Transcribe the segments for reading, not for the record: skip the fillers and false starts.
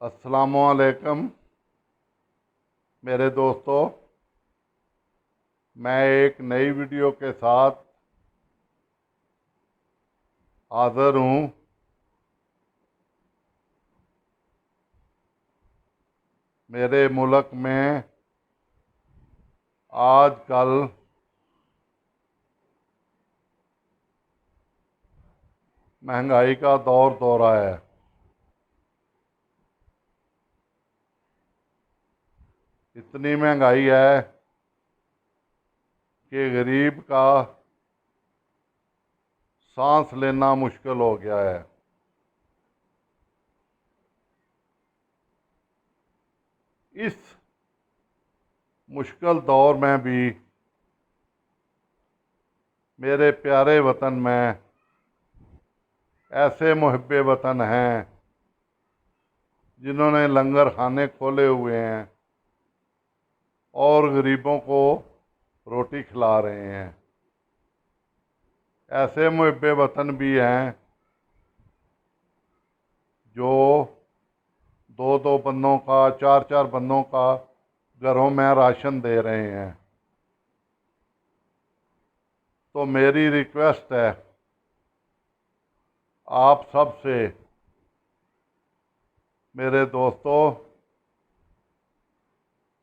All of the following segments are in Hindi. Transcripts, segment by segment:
अस्सलामुअलैकुम मेरे दोस्तों। मैं एक नई वीडियो के साथ हाज़िर हूँ। मेरे मुल्क में आजकल महंगाई का दौर दौरा है। इतनी महंगाई है कि गरीब का सांस लेना मुश्किल हो गया है। इस मुश्किल दौर में भी मेरे प्यारे वतन में ऐसे मुहिब्बे वतन हैं जिन्होंने लंगर खाने खोले हुए हैं और गरीबों को रोटी खिला रहे हैं। ऐसे मुहिब्बे वतन भी हैं जो दो दो बंदों का, चार चार बंदों का घरों में राशन दे रहे हैं। तो मेरी रिक्वेस्ट है आप सब से, मेरे दोस्तों,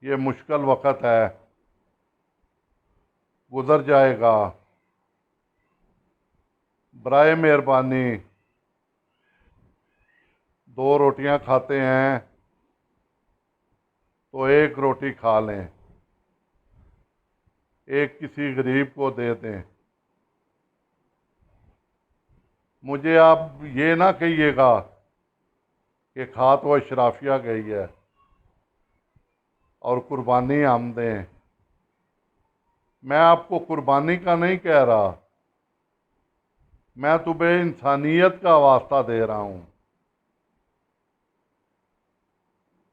ये मुश्किल वक्त है, गुज़र जाएगा। बराए मेहरबानी, दो रोटियां खाते हैं तो एक रोटी खा लें, एक किसी गरीब को दे दें। मुझे आप ये ना कहिएगा कि खा तो अशराफिया गई है और कुर्बानी हम दें। मैं आपको कुर्बानी का नहीं कह रहा, मैं तुम्हें इंसानियत का वास्ता दे रहा हूँ।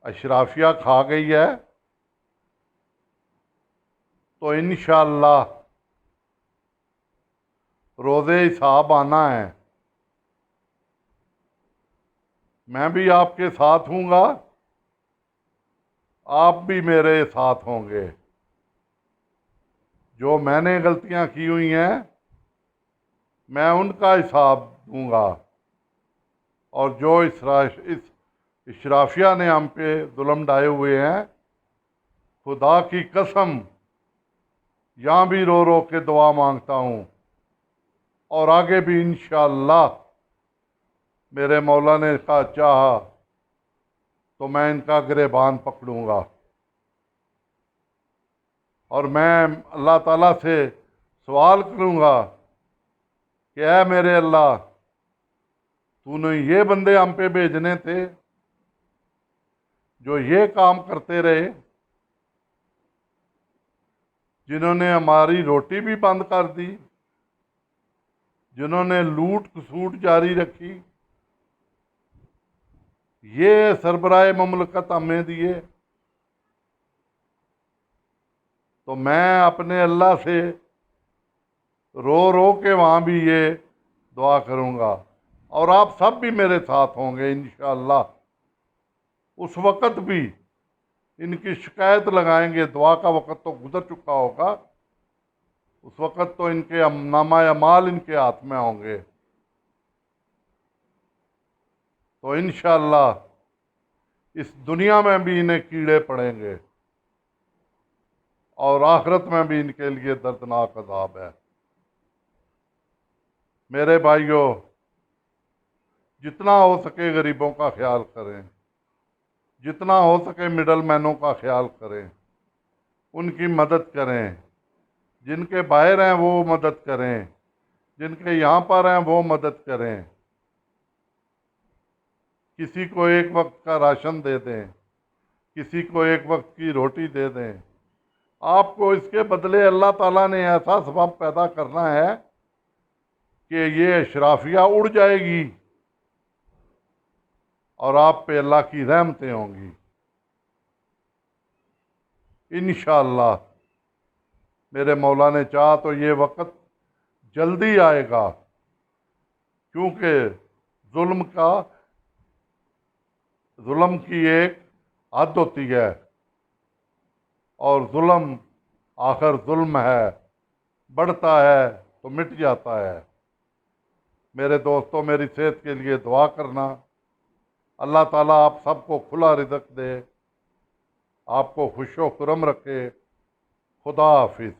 अशराफिया खा गई है तो इंशाअल्लाह रोज़े हिसाब आना है। मैं भी आपके साथ हूँगा, आप भी मेरे साथ होंगे। जो मैंने गलतियाँ की हुई हैं मैं उनका हिसाब दूंगा, और जो इस इशराफिया ने हम पे जुल्म ढाए हुए हैं, खुदा की कसम यहाँ भी रो रो के दुआ मांगता हूँ और आगे भी इंशाअल्लाह मेरे मौला ने का चाहा तो मैं इनका गिरेबान पकड़ूंगा। और मैं अल्लाह ताला से सवाल करूंगा कि ऐ मेरे अल्लाह, तूने ये बंदे हम पे भेजने थे जो ये काम करते रहे, जिन्होंने हमारी रोटी भी बंद कर दी, जिन्होंने लूट खसूट जारी रखी। ये सरबराह ममलकत हमें दिए, तो मैं अपने अल्लाह से रो रो के वहाँ भी ये दुआ करूँगा और आप सब भी मेरे साथ होंगे इंशाअल्लाह। उस वक़्त भी इनकी शिकायत लगाएंगे, दुआ का वक़्त तो गुजर चुका होगा, उस वक़्त तो इनके नामा अमाल इनके हाथ में होंगे। तो इंशाअल्लाह इस दुनिया में भी इन्हें कीड़े पड़ेंगे और आखिरत में भी इनके लिए दर्दनाक अज़ाब है। मेरे भाइयों, जितना हो सके गरीबों का ख्याल करें, जितना हो सके मिडल मैनों का ख्याल करें, उनकी मदद करें। जिनके बाहर हैं वो मदद करें, जिनके यहाँ पर हैं वो मदद करें। किसी को एक वक्त का राशन दे दें, किसी को एक वक्त की रोटी दे दें। आपको इसके बदले अल्लाह ताला ने ऐसा सबब पैदा करना है कि ये अशराफिया उड़ जाएगी और आप पे अल्लाह की रहमतें होंगी इंशाअल्लाह। मेरे मौला ने चाहा तो ये वक्त जल्दी आएगा, क्योंकि जुल्म का जुल्म की एक हद होती है और जुल्म आखिर जुल्म है, बढ़ता है तो मिट जाता है। मेरे दोस्तों, मेरी सेहत के लिए दुआ करना। अल्लाह ताला आप सबको खुला रिज़्क़ दे, आपको खुशो खुरम रखे। खुदा हाफिज़।